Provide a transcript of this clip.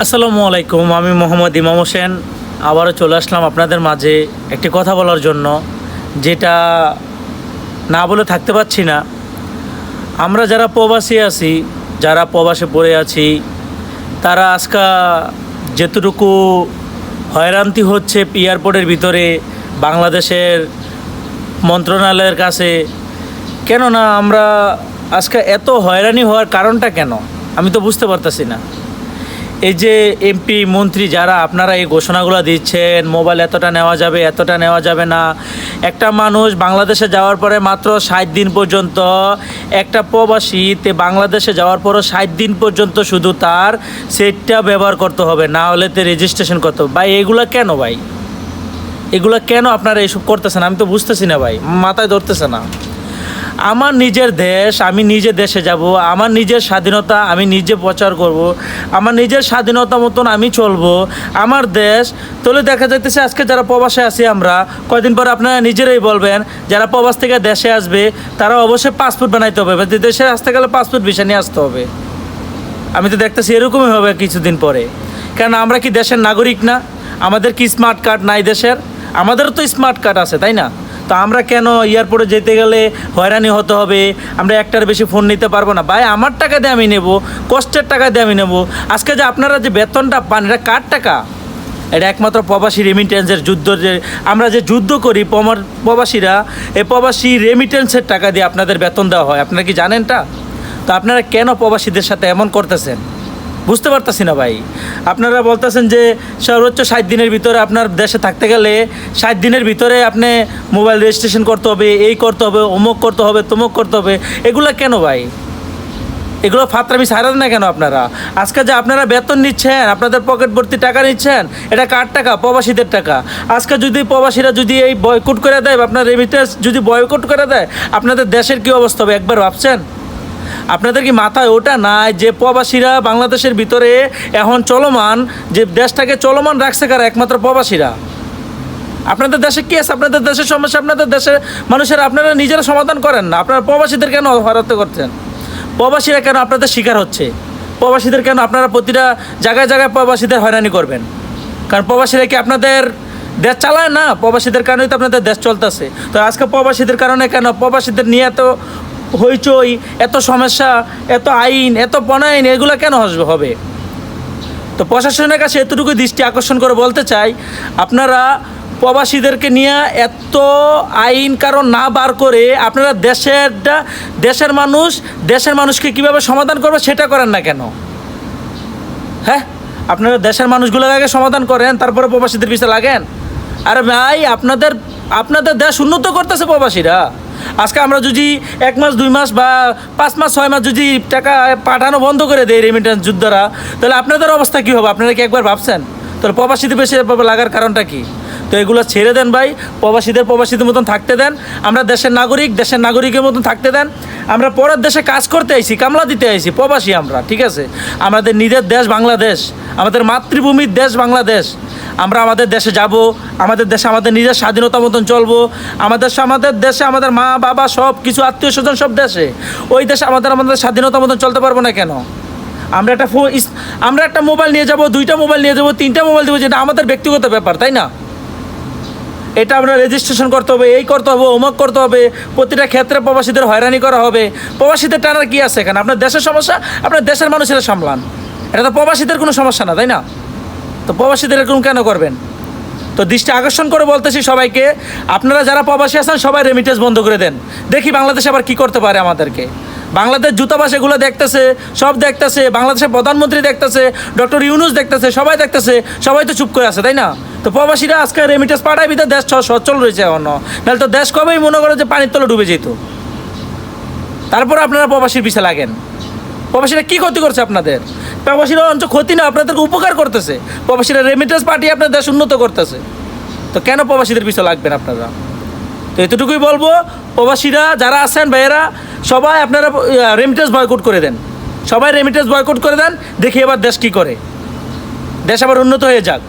আসসালামু আলাইকুম, আমি মোহাম্মদ ইমাম হোসেন আবারও চলে আসলাম আপনাদের মাঝে একটি কথা বলার জন্য, যেটা না বলে থাকতে পারছি না। আমরা যারা প্রবাসী আছি, যারা প্রবাসে পড়ে আছি, তারা আজকে যেতটুকু হয়রানি হচ্ছে এয়ারপোর্টের ভিতরে বাংলাদেশের মন্ত্রণালয়ের কাছে, কেননা আমরা আজকে এত হয়রানি হওয়ার কারণটা কেন আমি তো বুঝতে পারতেছি না। এই যে এমপি মন্ত্রী যারা আপনারা এই ঘোষণাগুলো দিচ্ছেন, মোবাইল এতটা নেওয়া যাবে, এতটা নেওয়া যাবে না, একটা মানুষ বাংলাদেশে যাওয়ার পরে মাত্র 60 দিন পর্যন্ত, একটা প্রবাসীতে বাংলাদেশে যাওয়ার পরও 60 দিন পর্যন্ত শুধু তার সেটটা ব্যবহার করতে হবে, না হলে তে রেজিস্ট্রেশন করতে হবে। ভাই এগুলো কেন ভাই? এগুলো কেন আপনারা এইসব করতেছেন? আমি তো বুঝতেছি না ভাই, মাথায় ধরতেছে না। আমার নিজের দেশ, আমি নিজে দেশে যাব, আমার নিজের স্বাধীনতা আমি নিজে প্রচার করব, আমার নিজের স্বাধীনতা মতন আমি চলবো, আমার দেশ। তাহলে দেখা যাইতেছে আজকে যারা প্রবাসে আছি আমরা, কয়দিন পর আপনারা নিজেরাই বলবেন যারা প্রবাস থেকে দেশে আসবে তারা অবশ্যই পাসপোর্ট বানাইতে হবে, দেশে আসতে গেলে পাসপোর্ট ভিসা নিয়ে আসতে হবে। আমি তো দেখতেছি এরকমই হবে কিছুদিন পরে। কেন আমরা কি দেশের নাগরিক না? আমাদের কি স্মার্ট কার্ড নাই দেশের? আমাদেরও তো স্মার্ট কার্ড আছে, তাই না? তো আমরা কেন এয়ারপোর্টে যেতে গেলে হয়রানি হতে হবে? আমরা একটার বেশি ফোন নিতে পারবো না? ভাই আমার টাকা দিয়ে আমি নেব, কষ্টের টাকা দিয়ে আমি নেব। আজকে যে আপনারা যে বেতনটা পান, এটা কার টাকা? এটা একমাত্র প্রবাসী রেমিটেন্সের যুদ্ধ, যে আমরা যে যুদ্ধ করি প্রবাসীরা, এই প্রবাসী রেমিটেন্সের টাকা দিয়ে আপনাদের বেতন দেওয়া হয়। আপনারা কি জানেনটা? তো আপনারা কেন প্রবাসীদের সাথে এমন করতেছেন বুঝতে পারতেছি না ভাই। আপনারা বলতেছেন যে সর্বোচ্চ 60 দিনের ভিতরে আপনার দেশে থাকতে গেলে 60 দিনের ভিতরে আপনি মোবাইল রেজিস্ট্রেশন করতে হবে, এই করতে হবে, অমুক করতে হবে, তমুক করতে হবে। এগুলো কেন ভাই? এগুলো ফাত্রামি ছাড়েন না কেন আপনারা? আজকে যে আপনারা বেতন নিচ্ছেন, আপনাদের পকেট ভর্তি টাকা নিচ্ছেন, এটা কার টাকা? প্রবাসীদের টাকা। আজকে যদি প্রবাসীরা যদি এই বয়কট করে দেয়, আপনার রেমিটেন্স যদি বয়কট করে দেয়, আপনাদের দেশের কী অবস্থা হবে একবার ভাবছেন? আপনাদের কি মাথায় ওটা নাই যে প্রবাসীরা বাংলাদেশের ভিতরে এখন চলমান, যে দেশটাকে চলমান রাখছে কারা? একমাত্র প্রবাসীরা। আপনাদের দেশে কী আছে? আপনাদের দেশের সমস্যা আপনাদের দেশের মানুষেরা আপনারা নিজেরা সমাধান করেন না। আপনারা প্রবাসীদের কেন হরাতে করছেন? প্রবাসীরা কেন আপনাদের শিকার হচ্ছে? প্রবাসীদের কেন আপনারা প্রতিটা জায়গায় জায়গায় প্রবাসীদের হয়রানি করবেন? কারণ প্রবাসীরা কি আপনাদের দেশ চালায় না? প্রবাসীদের কারণেই তো আপনাদের দেশ চলতেছে। তো আজকে প্রবাসীদের কারণে কেন প্রবাসীদের নিয়ে এত হইচই, এত সমস্যা, এত আইন, এত পনাইন, এগুলো কেন হবে? তো প্রশাসনের কাছে এতটুকু দৃষ্টি আকর্ষণ করে বলতে চাই, আপনারা প্রবাসীদেরকে নিয়ে এত আইন কারণ না বার করে আপনারা দেশের মানুষকে কীভাবে সমাধান করবে সেটা করেন না কেন? হ্যাঁ, আপনারা দেশের মানুষগুলোর আগে সমাধান করেন, তারপরে প্রবাসীদের পিছনে লাগেন। আরে ভাই, আপনাদের দেশ উন্নত করতেছে প্রবাসীরা। আজকে আমরা যদি 1 মাস 2 মাস বা 5 মাস 6 মাস যদি টাকা পাঠানো বন্ধ করে দেয় রেমিটেন্স যোদ্ধারা, তাহলে আপনাদের অবস্থা কী হবে? আপনারা কি একবার ভাবছেন? তাহলে প্রবাসীদের বেশি লাগার কারণটা কি? তো এগুলো ছেড়ে দেন ভাই, প্রবাসীদের মতন থাকতে দেন। আমরা দেশের নাগরিকের মতন থাকতে দেন। আমরা পরের দেশে কাজ করতে আইছি, কামলা দিতে আইছি, প্রবাসী আমরা, ঠিক আছে? আমাদের নিজের দেশ বাংলাদেশ, আমাদের মাতৃভূমির দেশ বাংলাদেশ। আমরা আমাদের দেশে যাব, আমাদের দেশে আমাদের নিজের স্বাধীনতা মতন চলবো। আমাদের দেশে আমাদের মা বাবা সব কিছু, আত্মীয় স্বজন সব দেশে। ওই দেশে আমাদের স্বাধীনতা মতন চলতে পারবো না কেন? আমরা একটা মোবাইল নিয়ে যাব, 2টা মোবাইল নিয়ে যাবো, 3টা মোবাইল দেবো, যেটা আমাদের ব্যক্তিগত ব্যাপার, তাই না? এটা আমরা রেজিস্ট্রেশন করতে হবে, এই করতে হবে, অমুক করতে হবে। প্রতিটা ক্ষেত্রে প্রবাসীদের হয়রানি করা হবে। প্রবাসীদের টানার কী আছে এখানে? আপনার দেশের সমস্যা আপনার দেশের মানুষেরা সামলান, এটা তো প্রবাসীদের কোনো সমস্যা না, তাই না? তো প্রবাসীদের এরকম কেন করবেন? তো দৃষ্টি আকর্ষণ করে বলতেছি সবাইকে, আপনারা যারা প্রবাসী আছেন সবাই রেমিটেন্স বন্ধ করে দেন। দেখি বাংলাদেশ আবার কী করতে পারে আমাদেরকে। বাংলাদেশ দূতাবাস এগুলো দেখতেছে, সব দেখতেছে, বাংলাদেশের প্রধানমন্ত্রী দেখতেছে, ডক্টর ইউনূস দেখতেছে, সবাই দেখতেছে, সবাই তো চুপ করে আছে, তাই না? তো প্রবাসীরা আজকে রেমিটেন্স পাঠায় ভিতরে দেশ সচ্ছল রয়েছে এখনও, নাহলে তো দেশ কবেই মনে করে যে পানির তলে ডুবে যেত। তারপর আপনারা প্রবাসীর পিছে লাগেন। প্রবাসীরা কী ক্ষতি করছে আপনাদের? প্রবাসীরা অঞ্চল ক্ষতি না, আপনাদেরকে উপকার করতেছে। প্রবাসীরা রেমিটেন্স পাঠিয়ে আপনার দেশ উন্নত করতেছে। তো কেন প্রবাসীদের পিছনে লাগবেন আপনারা? তো এতটুকুই বলবো, প্রবাসীরা যারা আছেন ভাইয়েরা, সবাই আপনারা রেমিটেন্স বয়কট করে দেন। সবাই রেমিটেন্স বয়কট করে দেন, দেখি এবার দেশ কী করে। দেশ আবার উন্নত হয়ে যাক।